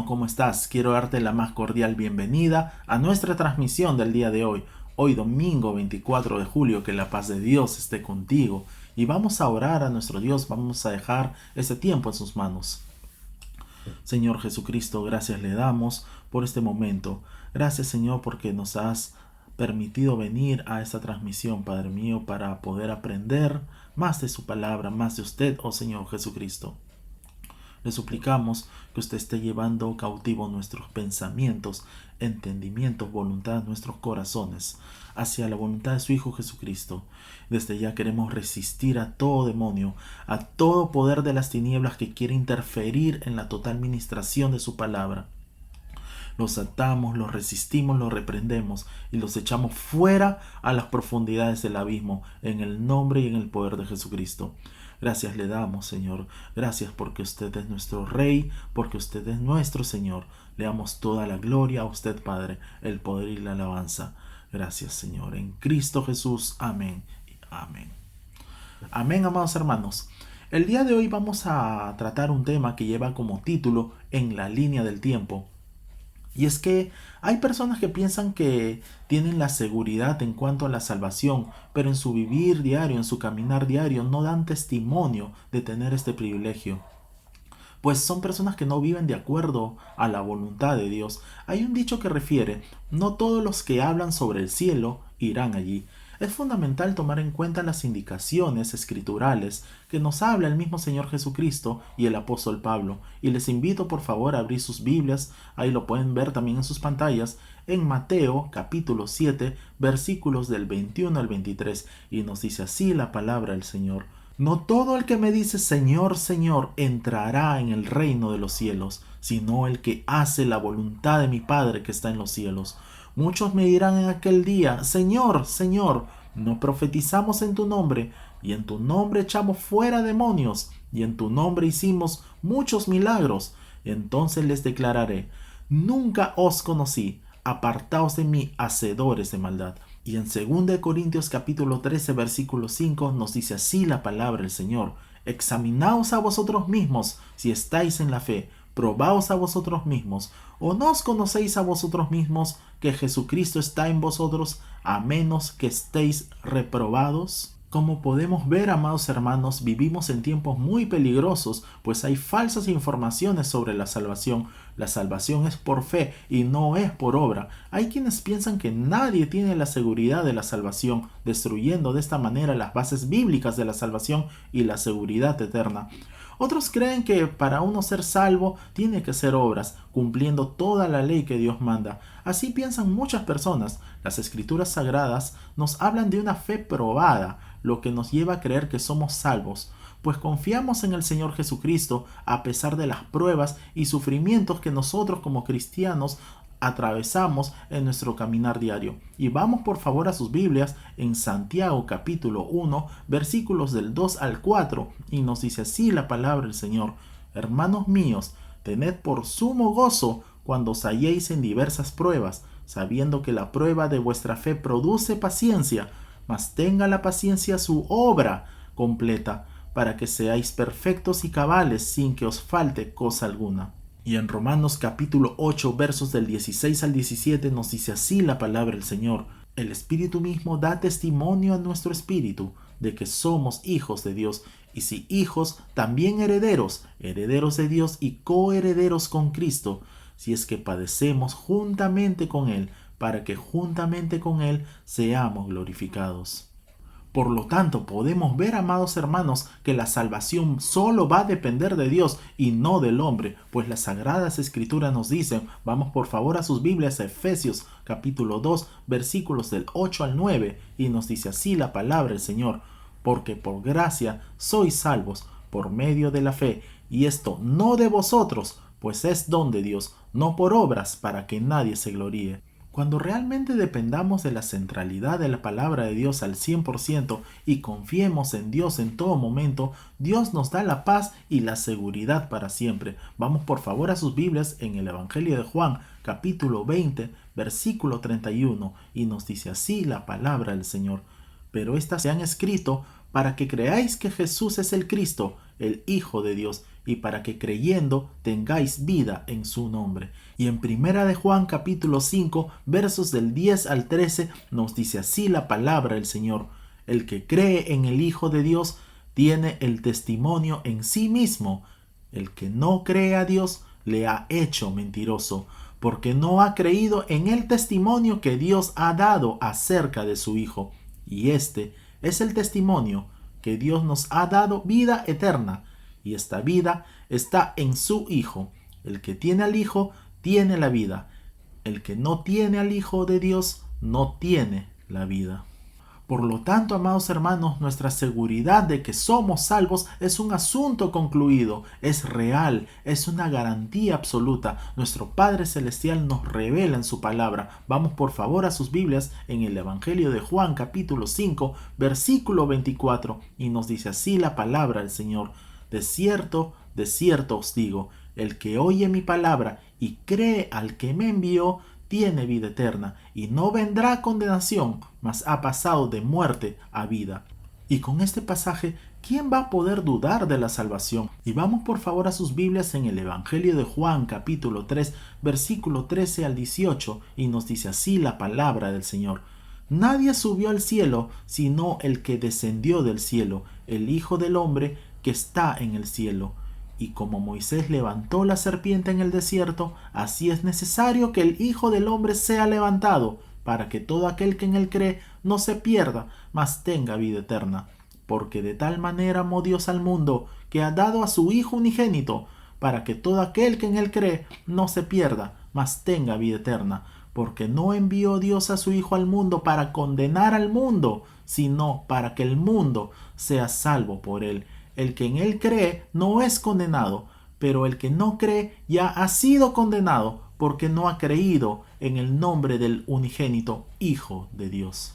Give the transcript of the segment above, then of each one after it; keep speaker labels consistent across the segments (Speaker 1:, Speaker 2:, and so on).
Speaker 1: ¿cómo estás? Quiero darte la más cordial bienvenida a nuestra transmisión del día de hoy. Hoy domingo 24 de julio, que la paz de Dios esté contigo. Y vamos a orar a nuestro Dios, vamos a dejar ese tiempo en sus manos. Señor Jesucristo, gracias le damos por este momento. Gracias, Señor, porque nos has permitido venir a esta transmisión, Padre mío, para poder aprender más de su palabra, más de usted, oh Señor Jesucristo. Le suplicamos que usted esté llevando cautivo nuestros pensamientos, entendimientos, voluntad, nuestros corazones hacia la voluntad de su Hijo Jesucristo. Desde ya queremos resistir a todo demonio, a todo poder de las tinieblas que quiere interferir en la total ministración de su palabra. Los atamos, los resistimos, los reprendemos y los echamos fuera a las profundidades del abismo, en el nombre y en el poder de Jesucristo. Gracias le damos, Señor. Gracias porque usted es nuestro Rey, porque usted es nuestro Señor. Le damos toda la gloria a usted, Padre, el poder y la alabanza. Gracias, Señor. En Cristo Jesús. Amén. Amén. Amén, amados hermanos. El día de hoy vamos a tratar un tema que lleva como título En la línea del tiempo. Y es que hay personas que piensan que tienen la seguridad en cuanto a la salvación, pero en su vivir diario, en su caminar diario, no dan testimonio de tener este privilegio. Pues son personas que no viven de acuerdo a la voluntad de Dios. Hay un dicho que refiere: no todos los que hablan sobre el cielo irán allí. Es fundamental tomar en cuenta las indicaciones escriturales que nos habla el mismo Señor Jesucristo y el apóstol Pablo. Y les invito por favor a abrir sus Biblias, ahí lo pueden ver también en sus pantallas, en Mateo capítulo 7, versículos del 21 al 23. Y nos dice así la palabra del Señor: no todo el que me dice Señor, Señor, entrará en el reino de los cielos, sino el que hace la voluntad de mi Padre que está en los cielos. Muchos me dirán en aquel día: Señor, Señor, ¿no profetizamos en tu nombre? Y en tu nombre echamos fuera demonios, y en tu nombre hicimos muchos milagros. Entonces les declararé: nunca os conocí, apartaos de mí, hacedores de maldad. Y en 2 Corintios capítulo 13 versículo 5 nos dice así la palabra del Señor: examinaos a vosotros mismos si estáis en la fe, probaos a vosotros mismos, o no os conocéis a vosotros mismos que Jesucristo está en vosotros, a menos que estéis reprobados. Como podemos ver, amados hermanos, vivimos en tiempos muy peligrosos, pues hay falsas informaciones sobre la salvación. La salvación es por fe y no es por obra. Hay quienes piensan que nadie tiene la seguridad de la salvación, destruyendo de esta manera las bases bíblicas de la salvación y la seguridad eterna. Otros creen que para uno ser salvo tiene que hacer obras, cumpliendo toda la ley que Dios manda. Así piensan muchas personas. Las escrituras sagradas nos hablan de una fe probada, lo que nos lleva a creer que somos salvos, pues confiamos en el Señor Jesucristo a pesar de las pruebas y sufrimientos que nosotros como cristianos atravesamos en nuestro caminar diario. Y vamos por favor a sus Biblias en Santiago capítulo 1 versículos del 2 al 4, y nos dice así la palabra del Señor: hermanos míos, tened por sumo gozo cuando os halléis en diversas pruebas, sabiendo que la prueba de vuestra fe produce paciencia, mas tenga la paciencia su obra completa, para que seáis perfectos y cabales sin que os falte cosa alguna. Y en Romanos capítulo 8 versos del 16 al 17 nos dice así la palabra del Señor: el Espíritu mismo da testimonio a nuestro espíritu de que somos hijos de Dios, y si hijos, también herederos, herederos de Dios y coherederos con Cristo, si es que padecemos juntamente con Él, para que juntamente con Él seamos glorificados. Por lo tanto, podemos ver, amados hermanos, que la salvación solo va a depender de Dios y no del hombre, pues las sagradas escrituras nos dicen, vamos por favor a sus Biblias, a Efesios capítulo 2 versículos del 8 al 9, y nos dice así la palabra del Señor: porque por gracia sois salvos por medio de la fe, y esto no de vosotros, pues es don de Dios, no por obras, para que nadie se gloríe. Cuando realmente dependamos de la centralidad de la palabra de Dios al 100% y confiemos en Dios en todo momento, Dios nos da la paz y la seguridad para siempre. Vamos por favor a sus Biblias en el Evangelio de Juan, capítulo 20, versículo 31, y nos dice así la palabra del Señor: pero estas se han escrito para que creáis que Jesús es el Cristo, el Hijo de Dios, y para que creyendo tengáis vida en su nombre. Y en Primera de Juan capítulo 5 versos del 10 al 13 nos dice así la palabra del Señor: el que cree en el Hijo de Dios tiene el testimonio en sí mismo. El que no cree a Dios le ha hecho mentiroso, porque no ha creído en el testimonio que Dios ha dado acerca de su Hijo. Y este es el testimonio, que Dios nos ha dado vida eterna, y esta vida está en su Hijo. El que tiene al Hijo tiene la vida. El que no tiene al Hijo de Dios no tiene la vida. Por lo tanto, amados hermanos, nuestra seguridad de que somos salvos es un asunto concluido, es real, es una garantía absoluta. Nuestro Padre Celestial nos revela en su palabra. Vamos por favor a sus Biblias en el Evangelio de Juan capítulo 5, versículo 24, y nos dice así la palabra del Señor: de cierto os digo, el que oye mi palabra y cree al que me envió, tiene vida eterna, y no vendrá a condenación, mas ha pasado de muerte a vida. Y con este pasaje, ¿quién va a poder dudar de la salvación? Y vamos por favor a sus Biblias en el Evangelio de Juan capítulo 3, versículo 13 al 18, y nos dice así la palabra del Señor: nadie subió al cielo, sino el que descendió del cielo, el Hijo del Hombre que está en el cielo. Y como Moisés levantó la serpiente en el desierto, así es necesario que el Hijo del Hombre sea levantado, para que todo aquel que en él cree no se pierda, mas tenga vida eterna. Porque de tal manera amó Dios al mundo, que ha dado a su Hijo unigénito, para que todo aquel que en él cree no se pierda, mas tenga vida eterna. Porque no envió Dios a su Hijo al mundo para condenar al mundo, sino para que el mundo sea salvo por él. El que en él cree no es condenado, pero el que no cree ya ha sido condenado, porque no ha creído en el nombre del unigénito Hijo de Dios.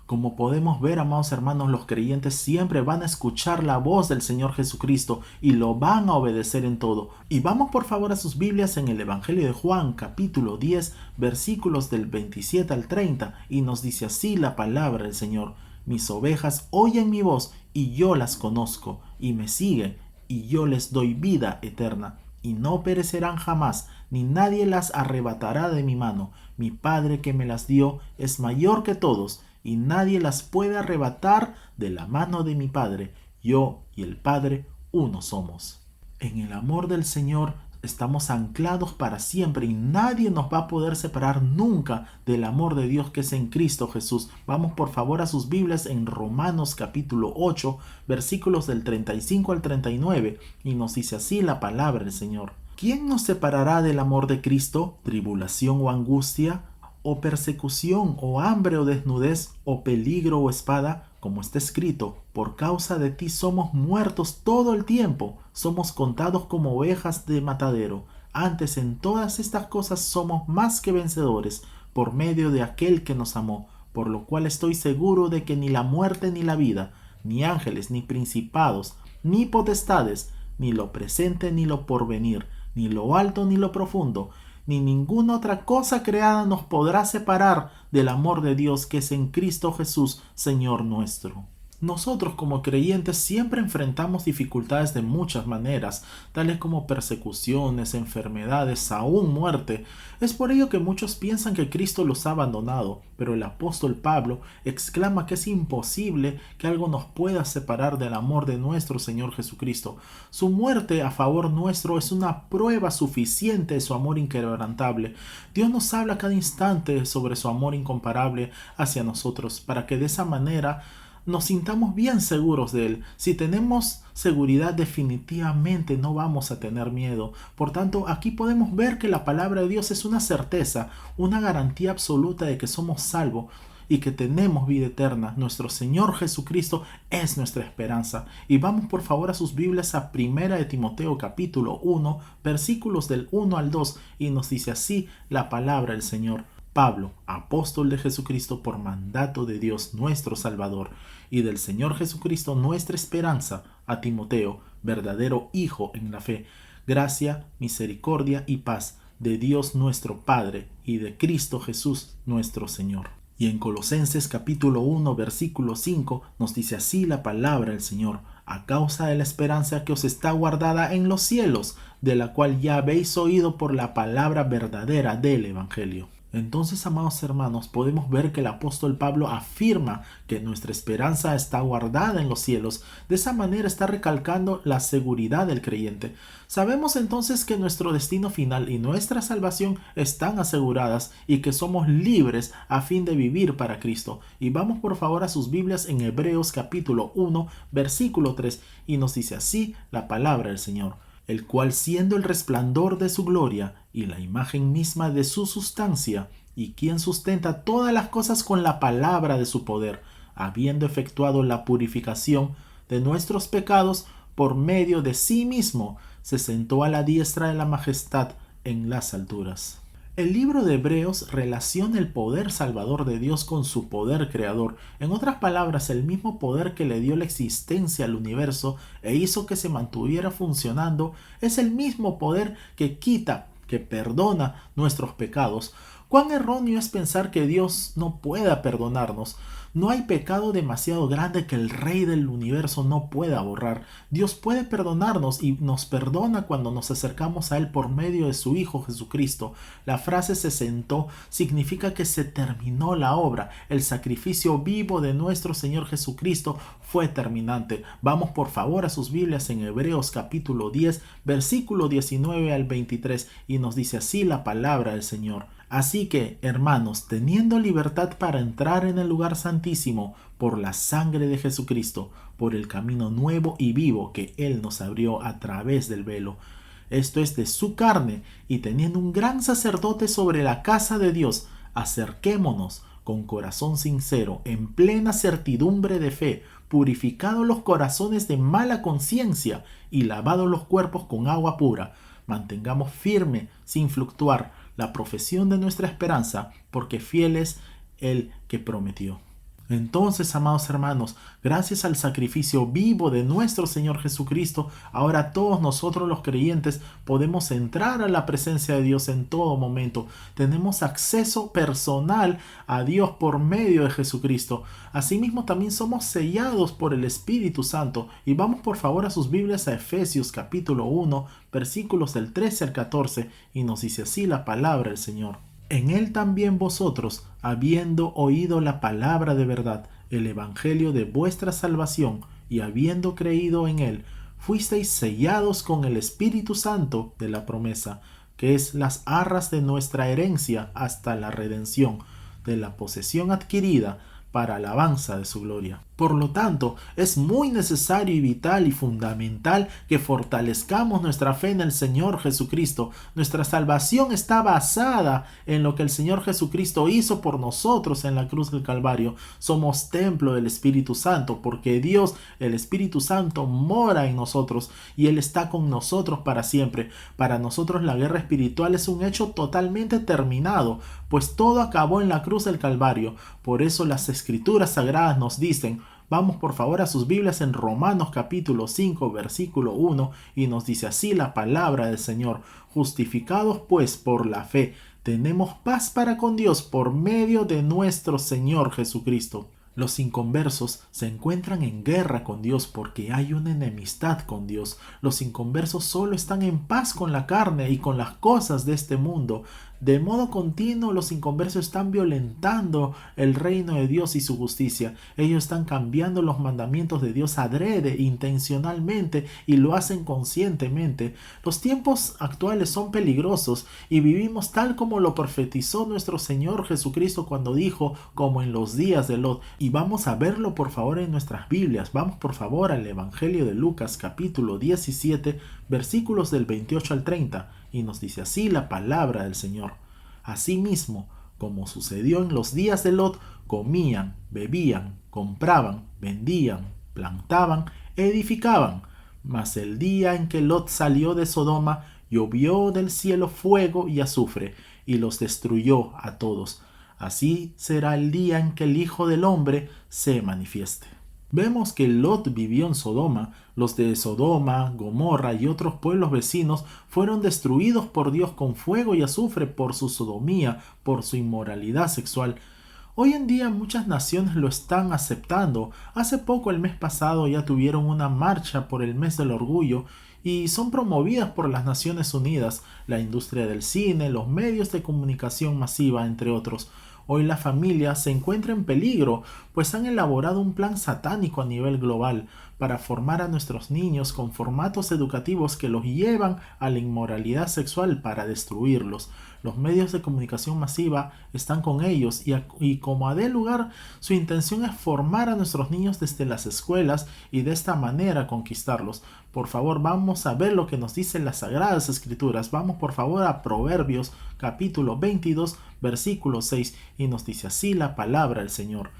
Speaker 1: Como podemos ver, amados hermanos, los creyentes siempre van a escuchar la voz del Señor Jesucristo y lo van a obedecer en todo. Y vamos por favor a sus Biblias en el Evangelio de Juan capítulo 10 versículos del 27 al 30, y nos dice así la palabra del Señor: mis ovejas oyen mi voz, y yo las conozco, y me siguen, y yo les doy vida eterna, y no perecerán jamás, ni nadie las arrebatará de mi mano. Mi Padre que me las dio es mayor que todos, y nadie las puede arrebatar de la mano de mi Padre. Yo y el Padre uno somos. En el amor del Señor estamos anclados para siempre, y nadie nos va a poder separar nunca del amor de Dios que es en Cristo Jesús. Vamos por favor a sus Biblias en Romanos capítulo 8 versículos del 35 al 39, y nos dice así la palabra del Señor: ¿quién nos separará del amor de Cristo? ¿Tribulación o angustia? ¿O persecución, o hambre, o desnudez, o peligro, o espada? Como está escrito: por causa de ti somos muertos todo el tiempo, somos contados como ovejas de matadero. Antes en todas estas cosas somos más que vencedores, por medio de aquel que nos amó, por lo cual estoy seguro de que ni la muerte ni la vida, ni ángeles, ni principados, ni potestades, ni lo presente ni lo porvenir, ni lo alto ni lo profundo, ni ninguna otra cosa creada nos podrá separar del amor de Dios que es en Cristo Jesús, Señor nuestro. Nosotros como creyentes siempre enfrentamos dificultades de muchas maneras, tales como persecuciones, enfermedades, aún muerte. Es por ello que muchos piensan que Cristo los ha abandonado, pero el apóstol Pablo exclama que es imposible que algo nos pueda separar del amor de nuestro Señor Jesucristo. Su muerte a favor nuestro es una prueba suficiente de su amor inquebrantable. Dios nos habla cada instante sobre su amor incomparable hacia nosotros, para que de esa manera nos sintamos bien seguros de Él. Si tenemos seguridad, definitivamente no vamos a tener miedo. Por tanto, aquí podemos ver que la palabra de Dios es una certeza, una garantía absoluta de que somos salvos y que tenemos vida eterna. Nuestro Señor Jesucristo es nuestra esperanza. Y vamos por favor a sus Biblias a 1 de Timoteo capítulo 1, versículos del 1 al 2, y nos dice así la palabra del Señor: Pablo, apóstol de Jesucristo por mandato de Dios nuestro Salvador y del Señor Jesucristo nuestra esperanza, a Timoteo, verdadero hijo en la fe, gracia, misericordia y paz de Dios nuestro Padre y de Cristo Jesús nuestro Señor. Y en Colosenses capítulo 1 versículo 5 nos dice así la palabra del Señor: a causa de la esperanza que os está guardada en los cielos, de la cual ya habéis oído por la palabra verdadera del Evangelio. Entonces, amados hermanos, podemos ver que el apóstol Pablo afirma que nuestra esperanza está guardada en los cielos. De esa manera está recalcando la seguridad del creyente. Sabemos entonces que nuestro destino final y nuestra salvación están aseguradas y que somos libres a fin de vivir para Cristo. Y vamos por favor a sus Biblias en Hebreos capítulo 1, versículo 3, y nos dice así la palabra del Señor: el cual, siendo el resplandor de su gloria y la imagen misma de su sustancia, y quien sustenta todas las cosas con la palabra de su poder, habiendo efectuado la purificación de nuestros pecados por medio de sí mismo, se sentó a la diestra de la majestad en las alturas. El libro de Hebreos relaciona el poder salvador de Dios con su poder creador. En otras palabras, el mismo poder que le dio la existencia al universo e hizo que se mantuviera funcionando es el mismo poder que quita, que perdona nuestros pecados. Cuán erróneo es pensar que Dios no pueda perdonarnos. No hay pecado demasiado grande que el Rey del universo no pueda borrar. Dios puede perdonarnos y nos perdona cuando nos acercamos a Él por medio de su Hijo Jesucristo. La frase "se sentó" significa que se terminó la obra. El sacrificio vivo de nuestro Señor Jesucristo fue terminante. Vamos por favor a sus Biblias en Hebreos capítulo 10, versículo 19 al 23, y nos dice así la palabra del Señor: así que, hermanos, teniendo libertad para entrar en el lugar santísimo por la sangre de Jesucristo, por el camino nuevo y vivo que Él nos abrió a través del velo, esto es de su carne, y teniendo un gran sacerdote sobre la casa de Dios, acerquémonos con corazón sincero, en plena certidumbre de fe, purificados los corazones de mala conciencia y lavados los cuerpos con agua pura. Mantengamos firme, sin fluctuar, la profesión de nuestra esperanza, porque fiel es el que prometió. Entonces, amados hermanos, gracias al sacrificio vivo de nuestro Señor Jesucristo, ahora todos nosotros los creyentes podemos entrar a la presencia de Dios en todo momento. Tenemos acceso personal a Dios por medio de Jesucristo. Asimismo, también somos sellados por el Espíritu Santo. Y vamos por favor a sus Biblias a Efesios capítulo 1, versículos del 13 al 14, y nos dice así la palabra del Señor: en Él también vosotros, habiendo oído la palabra de verdad, el evangelio de vuestra salvación, y habiendo creído en Él, fuisteis sellados con el Espíritu Santo de la promesa, que es las arras de nuestra herencia hasta la redención de la posesión adquirida para alabanza de su gloria. Por lo tanto, es muy necesario y vital y fundamental que fortalezcamos nuestra fe en el Señor Jesucristo. Nuestra salvación está basada en lo que el Señor Jesucristo hizo por nosotros en la cruz del Calvario. Somos templo del Espíritu Santo, porque Dios, el Espíritu Santo, mora en nosotros y Él está con nosotros para siempre. Para nosotros la guerra espiritual es un hecho totalmente terminado, pues todo acabó en la cruz del Calvario. Por eso las Escrituras Sagradas nos dicen: vamos por favor a sus Biblias en Romanos capítulo 5, versículo 1, y nos dice así la palabra del Señor: justificados pues por la fe, tenemos paz para con Dios por medio de nuestro Señor Jesucristo. Los inconversos se encuentran en guerra con Dios porque hay una enemistad con Dios. Los inconversos solo están en paz con la carne y con las cosas de este mundo. De modo continuo, los inconversos están violentando el reino de Dios y su justicia. Ellos están cambiando los mandamientos de Dios adrede, intencionalmente, y lo hacen conscientemente. Los tiempos actuales son peligrosos y vivimos tal como lo profetizó nuestro Señor Jesucristo cuando dijo: como en los días de Lot. Y vamos a verlo por favor en nuestras Biblias. Vamos por favor al Evangelio de Lucas capítulo 17, versículos del 28 al 30. Y nos dice así la palabra del Señor: asimismo, como sucedió en los días de Lot, comían, bebían, compraban, vendían, plantaban, edificaban. Mas el día en que Lot salió de Sodoma, llovió del cielo fuego y azufre, y los destruyó a todos. Así será el día en que el Hijo del Hombre se manifieste. Vemos que Lot vivió en Sodoma. Los de Sodoma, Gomorra y otros pueblos vecinos fueron destruidos por Dios con fuego y azufre por su sodomía, por su inmoralidad sexual. Hoy en día muchas naciones lo están aceptando. Hace poco, el mes pasado, ya tuvieron una marcha por el mes del orgullo y son promovidas por las Naciones Unidas, la industria del cine, los medios de comunicación masiva, entre otros. Hoy la familia se encuentra en peligro, pues han elaborado un plan satánico a nivel global para formar a nuestros niños con formatos educativos que los llevan a la inmoralidad sexual para destruirlos. Los medios de comunicación masiva están con ellos y como dé lugar, su intención es formar a nuestros niños desde las escuelas y de esta manera conquistarlos. Por favor, vamos a ver lo que nos dicen las Sagradas Escrituras. Vamos por favor a Proverbios capítulo 22, versículo 6, y nos dice así la palabra del Señor.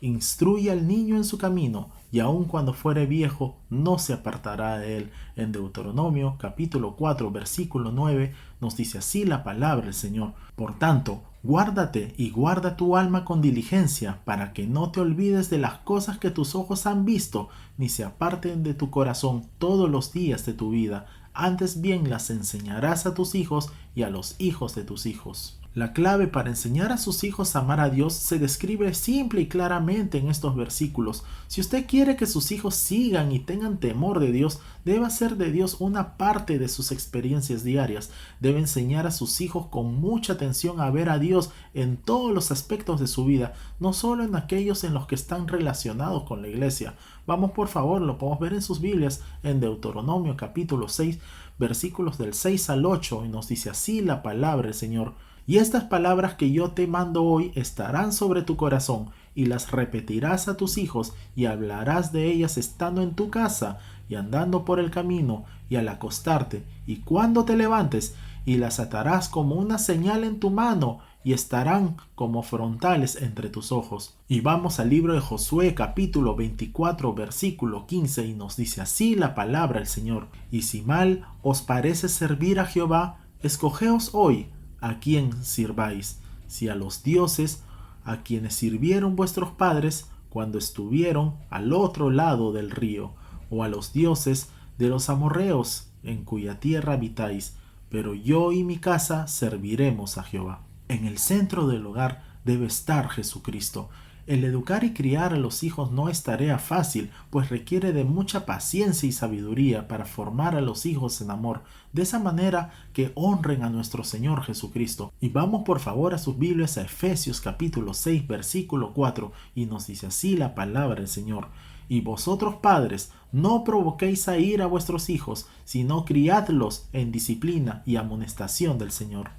Speaker 1: Instruye al niño en su camino, y aun cuando fuere viejo, no se apartará de él. En Deuteronomio capítulo 4, versículo 9, nos dice así la palabra del Señor. Por tanto, guárdate y guarda tu alma con diligencia, para que no te olvides de las cosas que tus ojos han visto, ni se aparten de tu corazón todos los días de tu vida. Antes bien las enseñarás a tus hijos y a los hijos de tus hijos. La clave para enseñar a sus hijos a amar a Dios se describe simple y claramente en estos versículos. Si usted quiere que sus hijos sigan y tengan temor de Dios, debe hacer de Dios una parte de sus experiencias diarias. Debe enseñar a sus hijos con mucha atención a ver a Dios en todos los aspectos de su vida, no solo en aquellos en los que están relacionados con la iglesia. Vamos por favor, lo podemos ver en sus Biblias en Deuteronomio capítulo 6, versículos del 6 al 8, y nos dice así la palabra del Señor. Y estas palabras que yo te mando hoy estarán sobre tu corazón, y las repetirás a tus hijos, y hablarás de ellas estando en tu casa, y andando por el camino, y al acostarte, y cuando te levantes, y las atarás como una señal en tu mano, y estarán como frontales entre tus ojos. Y vamos al libro de Josué capítulo 24 versículo 15, y nos dice así la palabra del Señor. Y si mal os parece servir a Jehová, escogeos hoy a quién sirváis, si a los dioses a quienes sirvieron vuestros padres cuando estuvieron al otro lado del río, o a los dioses de los amorreos en cuya tierra habitáis, pero yo y mi casa serviremos a Jehová. En el centro del hogar debe estar Jesucristo. El educar y criar a los hijos no es tarea fácil, pues requiere de mucha paciencia y sabiduría para formar a los hijos en amor, de esa manera que honren a nuestro Señor Jesucristo. Y vamos por favor a sus Biblias a Efesios capítulo 6 versículo 4, y nos dice así la palabra del Señor. Y vosotros padres, no provoquéis a ira a vuestros hijos, sino criadlos en disciplina y amonestación del Señor.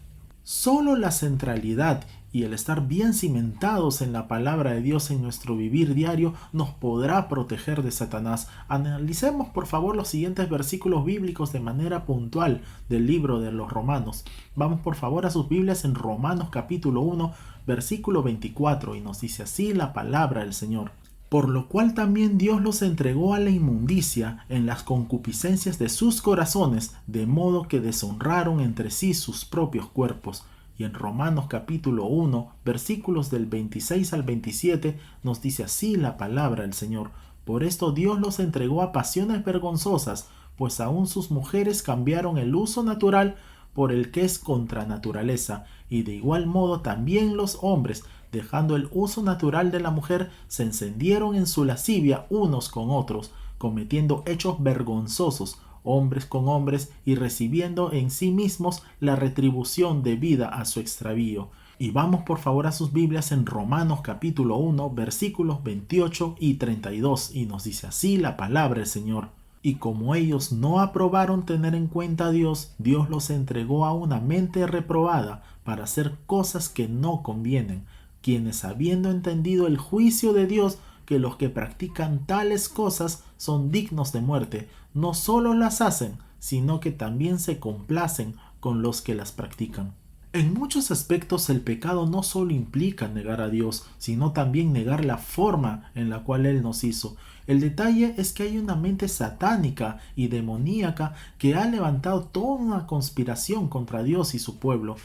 Speaker 1: Solo la centralidad y el estar bien cimentados en la palabra de Dios en nuestro vivir diario nos podrá proteger de Satanás. Analicemos por favor los siguientes versículos bíblicos de manera puntual del libro de los Romanos. Vamos por favor a sus Biblias en Romanos capítulo 1 versículo 24, y nos dice así la palabra del Señor. Por lo cual también Dios los entregó a la inmundicia en las concupiscencias de sus corazones, de modo que deshonraron entre sí sus propios cuerpos. Y en Romanos capítulo 1, versículos del 26 al 27, nos dice así la palabra del Señor. Por esto Dios los entregó a pasiones vergonzosas, pues aún sus mujeres cambiaron el uso natural por el que es contra naturaleza, y de igual modo también los hombres, dejando el uso natural de la mujer, se encendieron en su lascivia unos con otros, cometiendo hechos vergonzosos, hombres con hombres, y recibiendo en sí mismos la retribución debida a su extravío. Y vamos por favor a sus Biblias en Romanos capítulo 1, versículos 28 y 32, y nos dice así la palabra del Señor. Y como ellos no aprobaron tener en cuenta a Dios, Dios los entregó a una mente reprobada para hacer cosas que no convienen, quienes habiendo entendido el juicio de Dios, que los que practican tales cosas son dignos de muerte, no solo las hacen, sino que también se complacen con los que las practican. En muchos aspectos el pecado no solo implica negar a Dios, sino también negar la forma en la cual Él nos hizo. El detalle es que hay una mente satánica y demoníaca que ha levantado toda una conspiración contra Dios y su pueblo.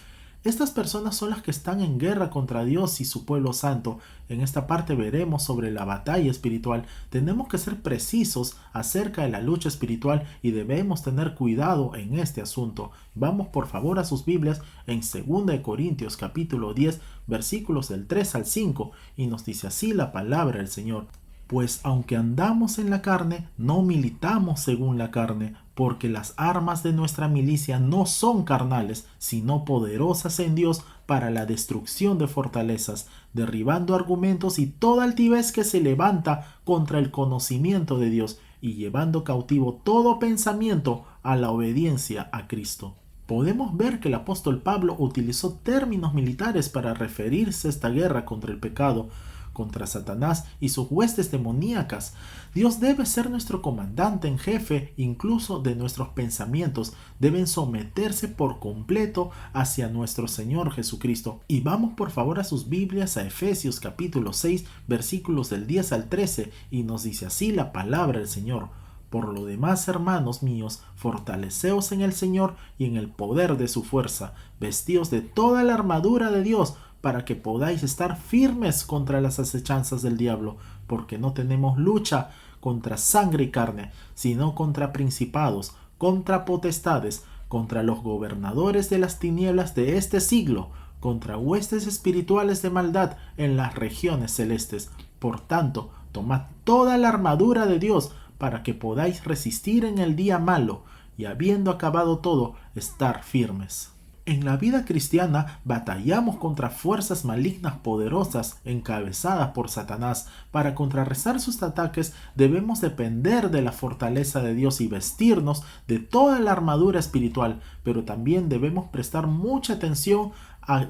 Speaker 1: Estas personas son las que están en guerra contra Dios y su pueblo santo. En esta parte veremos sobre la batalla espiritual. Tenemos que ser precisos acerca de la lucha espiritual y debemos tener cuidado en este asunto. Vamos por favor a sus Biblias en 2 Corintios capítulo 10 versículos del 3 al 5 y nos dice así la palabra del Señor. Pues aunque andamos en la carne, no militamos según la carne, porque las armas de nuestra milicia no son carnales, sino poderosas en Dios para la destrucción de fortalezas, derribando argumentos y toda altivez que se levanta contra el conocimiento de Dios, y llevando cautivo todo pensamiento a la obediencia a Cristo. Podemos ver que el apóstol Pablo utilizó términos militares para referirse a esta guerra contra el pecado, contra Satanás y sus huestes demoníacas. Dios debe ser nuestro comandante en jefe, incluso de nuestros pensamientos deben someterse por completo hacia nuestro Señor Jesucristo. Y vamos por favor a sus Biblias a Efesios capítulo 6 versículos del 10 al 13 y nos dice así la palabra del Señor. Por lo demás, hermanos míos, fortaleceos en el Señor y en el poder de su fuerza, vestíos de toda la armadura de Dios, para que podáis estar firmes contra las acechanzas del diablo, porque no tenemos lucha contra sangre y carne, sino contra principados, contra potestades, contra los gobernadores de las tinieblas de este siglo, contra huestes espirituales de maldad en las regiones celestes. Por tanto, tomad toda la armadura de Dios, para que podáis resistir en el día malo, y habiendo acabado todo, estar firmes. En la vida cristiana batallamos contra fuerzas malignas poderosas encabezadas por Satanás. Para contrarrestar sus ataques debemos depender de la fortaleza de Dios y vestirnos de toda la armadura espiritual, pero también debemos prestar mucha atención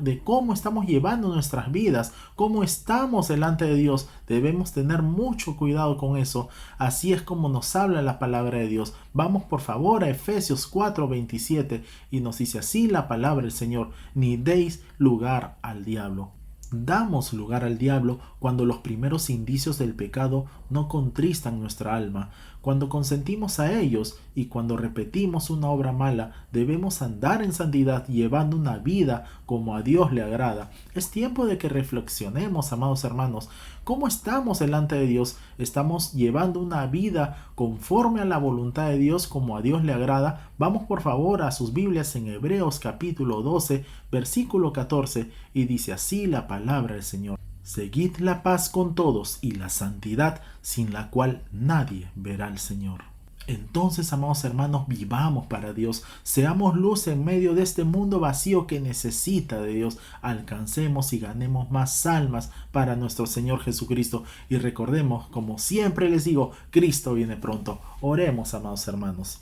Speaker 1: de cómo estamos llevando nuestras vidas, cómo estamos delante de Dios. Debemos tener mucho cuidado con eso. Así es como nos habla la palabra de Dios. Vamos por favor a Efesios 4:27 y nos dice así la palabra del Señor: ni deis lugar al diablo. Damos lugar al diablo cuando los primeros indicios del pecado no contristan nuestra alma. Cuando consentimos a ellos y cuando repetimos una obra mala, debemos andar en santidad llevando una vida como a Dios le agrada. Es tiempo de que reflexionemos, amados hermanos, ¿cómo estamos delante de Dios? ¿Estamos llevando una vida conforme a la voluntad de Dios como a Dios le agrada? Vamos por favor a sus Biblias en Hebreos capítulo 12, versículo 14 y dice así la palabra del Señor. Seguid la paz con todos y la santidad, sin la cual nadie verá al Señor. Entonces, amados hermanos, vivamos para Dios, seamos luz en medio de este mundo vacío que necesita de Dios, alcancemos y ganemos más almas para nuestro Señor Jesucristo y recordemos, como siempre les digo, Cristo viene pronto. Oremos, amados hermanos.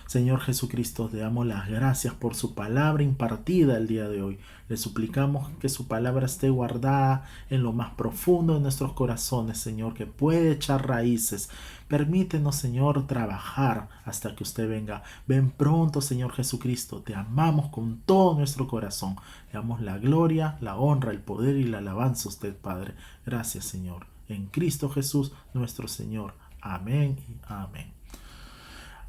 Speaker 1: Señor Jesucristo, te damos las gracias por su palabra impartida el día de hoy. Le suplicamos que su palabra esté guardada en lo más profundo de nuestros corazones, Señor, que puede echar raíces. Permítenos, Señor, trabajar hasta que usted venga. Ven pronto, Señor Jesucristo. Te amamos con todo nuestro corazón. Le damos la gloria, la honra, el poder y la alabanza a usted, Padre. Gracias, Señor. En Cristo Jesús, nuestro Señor. Amén y amén.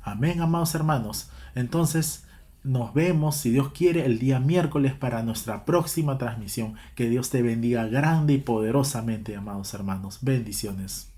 Speaker 1: Amén, amados hermanos. Entonces nos vemos, si Dios quiere, el día miércoles para nuestra próxima transmisión. Que Dios te bendiga grande y poderosamente, amados hermanos. Bendiciones.